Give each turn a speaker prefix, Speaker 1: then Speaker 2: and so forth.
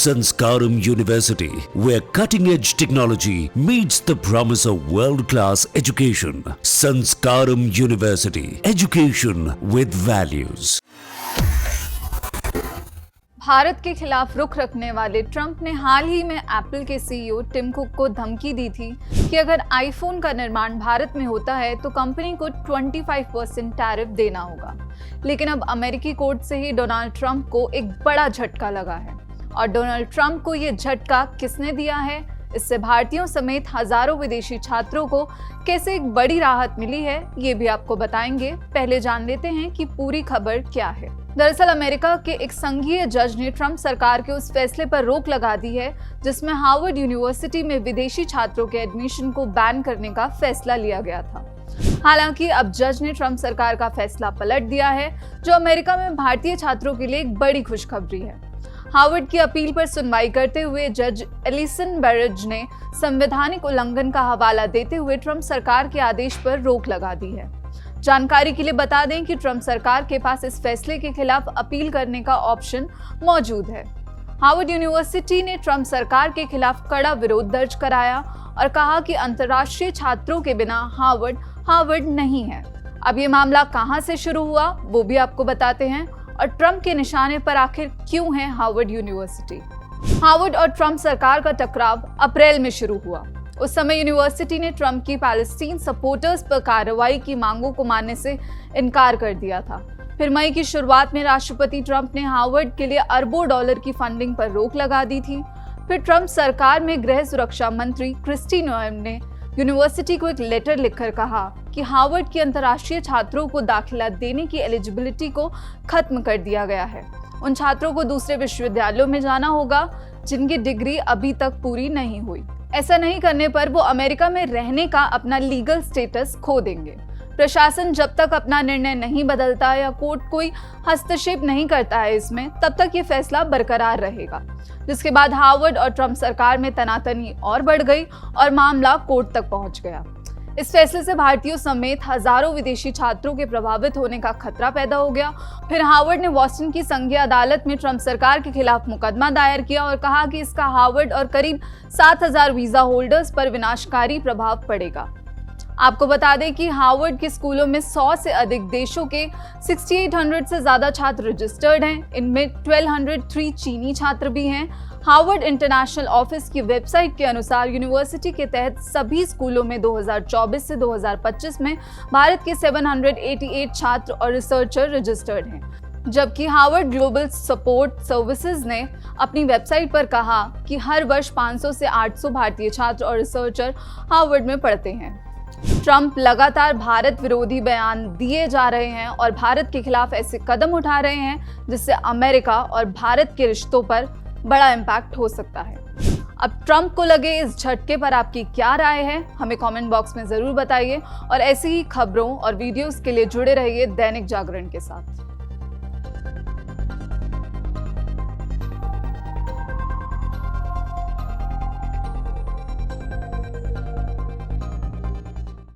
Speaker 1: Sanskaram University, where cutting-edge technology meets the promise of world-class education. Sanskaram University, education with values.
Speaker 2: Bharat के खिलाफ रुख रखने वाले Trump ने हाल ही में एप्पल के सीईओ टिम कुक को धमकी दी थी कि अगर आईफोन का निर्माण भारत में होता है तो कंपनी को 25% टैरिफ देना होगा। लेकिन अब अमेरिकी कोर्ट से ही डोनाल्ड ट्रंप को एक बड़ा झटका लगा है। और डोनाल्ड ट्रंप को ये झटका किसने दिया है, इससे भारतीयों समेत हजारों विदेशी छात्रों को कैसे एक बड़ी राहत मिली है, ये भी आपको बताएंगे। पहले जान लेते हैं कि पूरी खबर क्या है। दरअसल अमेरिका के एक संघीय जज ने ट्रंप सरकार के उस फैसले पर रोक लगा दी है जिसमें हार्वर्ड यूनिवर्सिटी में विदेशी छात्रों के एडमिशन को बैन करने का फैसला लिया गया था। हालांकि अब जज ने ट्रंप सरकार का फैसला पलट दिया है, जो अमेरिका में भारतीय छात्रों के लिए एक बड़ी खुशखबरी है। हार्वर्ड की अपील पर सुनवाई करते हुए जज एलिसन बैरज ने संवैधानिक उल्लंघन का हवाला देते हुए ट्रंप सरकार के आदेश पर रोक लगा दी है। जानकारी के लिए बता दें कि ट्रंप सरकार के पास इस फैसले के खिलाफ अपील करने का ऑप्शन मौजूद है। हार्वर्ड यूनिवर्सिटी ने ट्रंप सरकार के खिलाफ कड़ा विरोध दर्ज कराया और कहा कि अंतर्राष्ट्रीय छात्रों के बिना हार्वर्ड नहीं है। अब ये मामला कहां से शुरू हुआ वो भी आपको बताते हैं, और ट्रंप के निशाने पर आखिर क्यों है हार्वर्ड यूनिवर्सिटी। हार्वर्ड और ट्रंप सरकार का टकराव अप्रैल में शुरू हुआ। उस समय यूनिवर्सिटी ने ट्रंप की पैलेस्टीन सपोर्टर्स पर कार्रवाई की मांगों को मानने से इनकार कर दिया था। फिर मई की शुरुआत में राष्ट्रपति ट्रंप ने हार्वर्ड के लिए अरबों डॉलर की फंडिंग पर रोक लगा दी थी। फिर ट्रंप सरकार में गृह सुरक्षा मंत्री क्रिस्टी नोएम ने यूनिवर्सिटी को एक लेटर लिखकर कहा कि हार्वर्ड की अंतर्राष्ट्रीय छात्रों को दाखिला देने की एलिजिबिलिटी को खत्म कर दिया गया है। उन छात्रों को दूसरे विश्वविद्यालयों में जाना होगा जिनकी डिग्री अभी तक पूरी नहीं हुई। ऐसा नहीं करने पर वो अमेरिका में रहने का अपना लीगल स्टेटस खो देंगे। प्रशासन जब तक अपना निर्णय नहीं बदलता या कोर्ट कोई हस्तक्षेप नहीं करता है इसमें, तब तक ये फैसला बरकरार रहेगा। जिसके बाद हार्वर्ड और ट्रंप सरकार में तनातनी और बढ़ गई और मामला कोर्ट तक पहुंच गया। इस फैसले से भारतीयों समेत हजारों विदेशी छात्रों के प्रभावित होने का खतरा पैदा हो गया। फिर हार्वर्ड ने बॉस्टन की संघीय अदालत में ट्रंप सरकार के खिलाफ मुकदमा दायर किया और कहा कि इसका हार्वर्ड और करीब 7,000 वीजा होल्डर्स पर विनाशकारी प्रभाव पड़ेगा। आपको बता दें कि हार्वर्ड के स्कूलों में 100 से अधिक देशों के 6800 से ज्यादा छात्र रजिस्टर्ड हैं। इनमें 1203 चीनी छात्र भी हैं। हार्वर्ड इंटरनेशनल ऑफिस की वेबसाइट के अनुसार यूनिवर्सिटी के तहत सभी स्कूलों में 2024 से 2025 में भारत के 788 छात्र और रिसर्चर रजिस्टर्ड हैं। जबकि हार्वर्ड ग्लोबल सपोर्ट सर्विसेज ने अपनी वेबसाइट पर कहा कि हर वर्ष 500 से 800 भारतीय छात्र और रिसर्चर हार्वर्ड में पढ़ते हैं। ट्रंप लगातार भारत विरोधी बयान दिए जा रहे हैं और भारत के खिलाफ ऐसे कदम उठा रहे हैं जिससे अमेरिका और भारत के रिश्तों पर बड़ा इम्पैक्ट हो सकता है। अब ट्रंप को लगे इस झटके पर आपकी क्या राय है, हमें कमेंट बॉक्स में जरूर बताइए। और ऐसी ही खबरों और वीडियोस के लिए जुड़े रहिए दैनिक जागरण के साथ।